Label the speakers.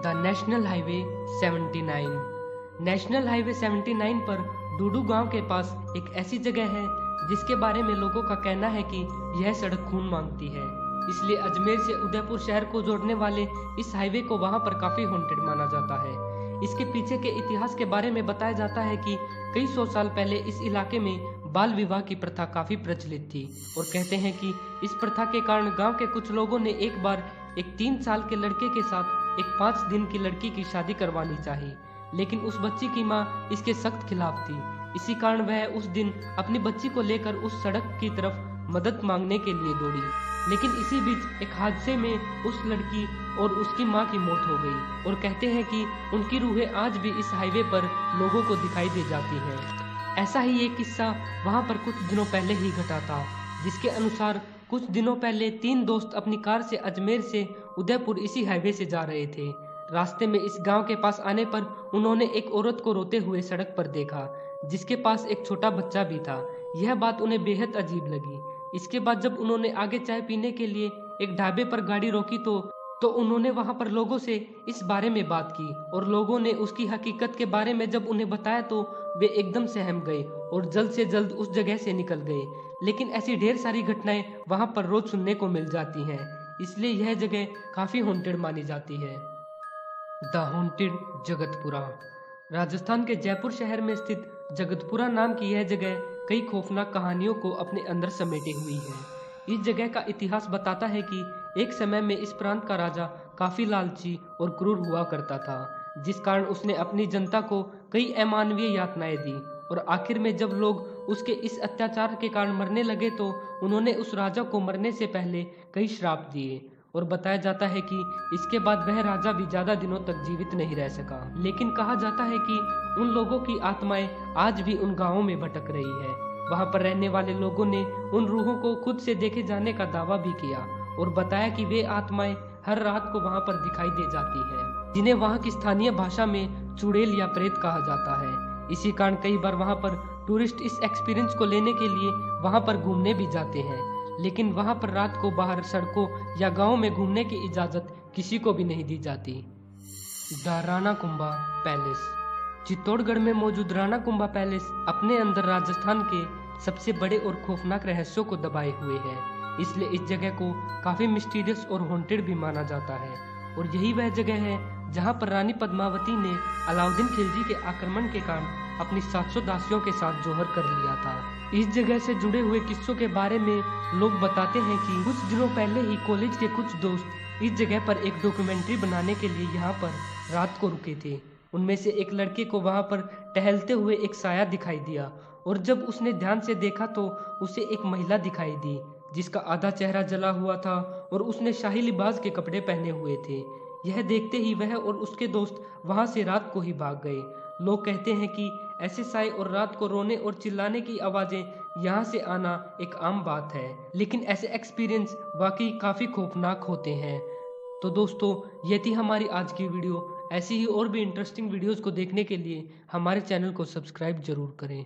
Speaker 1: The national highway 79। National highway 79 पर डूडू गांव के पास एक ऐसी जगह है जिसके बारे में लोगों का कहना है कि यह सड़क खून मांगती है। इसलिए अजमेर से उदयपुर शहर को जोड़ने वाले इस हाईवे को वहां पर काफी हॉन्टेड माना जाता है। इसके पीछे के इतिहास के बारे में बताया जाता है कि कई सौ साल पहले इस इलाके में बाल विवाह की प्रथा काफी प्रचलित थी और कहते हैं कि इस प्रथा के कारण गांव के कुछ लोगों ने एक बार एक 3 साल के लड़के के साथ एक 5 दिन की लड़की की शादी करवानी चाहिए, लेकिन उस बच्ची की मां इसके सख्त खिलाफ थी। इसी कारण वह उस दिन अपनी बच्ची को लेकर उस सड़क की तरफ मदद मांगने के लिए दौड़ी, लेकिन इसी बीच एक हादसे में उस लड़की और उसकी मां की मौत हो गई और कहते हैं कि उनकी रूहें आज भी इस हाईवे पर लोगों को दिखाई दे जाती हैं। ऐसा ही एक किस्सा वहां पर कुछ दिनों पहले ही घटा था, जिसके अनुसार कुछ दिनों पहले 3 दोस्त अपनी कार से अजमेर से उदयपुर इसी हाईवे से जा रहे थे। रास्ते में इस गांव के पास आने पर उन्होंने एक औरत को रोते हुए सड़क पर देखा, जिसके पास एक छोटा बच्चा भी था। यह बात उन्हें बेहद अजीब लगी। इसके बाद जब उन्होंने आगे चाय पीने के लिए एक ढाबे पर गाड़ी रोकी तो उन्होंने वहां पर लोगों से इस बारे में बात की और लोगों ने उसकी हकीकत के बारे में जब उन्हें बताया तो वे एकदम सहम गए और जल्द से जल्द उस जगह से निकल गए। लेकिन ऐसी ढेर सारी घटनाएं वहां पर रोज सुनने को मिल जाती हैं, इसलिए यह जगह काफी हॉन्टेड मानी जाती है। The haunted Jagatpura. राजस्थान के जयपुर शहर में स्थित जगतपुरा नाम की यह जगह कई खौफनाक कहानियों को अपने अंदर समेटे हुई है। इस जगह का इतिहास बताता है कि एक समय में इस प्रांत का राजा काफी लालची और क्रूर हुआ करता था, जिस कारण उसने अपनी जनता को कई अमानवीय यातनाएं दी और आखिर में जब लोग उसके इस अत्याचार के कारण मरने लगे तो उन्होंने उस राजा को मरने से पहले कई श्राप दिए और बताया जाता है कि इसके बाद वह राजा भी ज्यादा दिनों तक जीवित नहीं रह सका। लेकिन कहा जाता है कि उन लोगों की आत्माएं आज भी उन गांवों में भटक रही है। वहां पर रहने वाले लोगों ने उन रूहों को खुद से देखे जाने का दावा भी किया और बताया कि वे आत्माएं हर रात को वहां पर दिखाई दे जाती है, जिन्हें वहां की स्थानीय भाषा में चुड़ैल या प्रेत कहा जाता है। इसी कारण कई बार वहां पर टूरिस्ट इस एक्सपीरियंस को लेने के लिए वहां पर घूमने भी जाते हैं, लेकिन वहां पर रात को बाहर सड़कों या गांव में घूमने की इजाजत किसी को भी नहीं दी जाती। The Rana Kumbha palace. चित्तौड़गढ़ में मौजूद राणा कुंभा पैलेस अपने अंदर राजस्थान के सबसे बड़े और खौफनाक रहस्यों को दबाए हुए है, इसलिए इस जगह को काफी मिस्टीरियस और हॉन्टेड भी माना जाता है। और यही वह जगह है जहां पर रानी पद्मावती ने अलाउद्दीन खिलजी के आक्रमण के कारण अपनी 700 दासियों के साथ जोहर कर लिया था। इस जगह से जुड़े हुए किस्सों के बारे में लोग बताते हैं कि कुछ दिनों पहले ही कॉलेज के कुछ दोस्त इस जगह पर एक डॉक्यूमेंट्री बनाने के लिए यहाँ पर रात को रुके थे। उनमें से एक लड़के को वहां पर टहलते हुए एक साया दिखाई दिया और जब उसने ध्यान से देखा तो उसे एक महिला दिखाई दी जिसका आधा चेहरा जला हुआ था और उसने शाही लिबास के कपड़े पहने हुए थे। यह देखते ही वह और उसके दोस्त वहां से रात को ही भाग गए। लोग कहते हैं कि ऐसे साए और रात को रोने और चिल्लाने की आवाजें यहाँ से आना एक आम बात है, लेकिन ऐसे एक्सपीरियंस वाकई काफी खौफनाक होते हैं। तो दोस्तों, ये थी हमारी आज की वीडियो। ऐसी ही और भी इंटरेस्टिंग वीडियोस को देखने के लिए हमारे चैनल को सब्सक्राइब जरूर करें।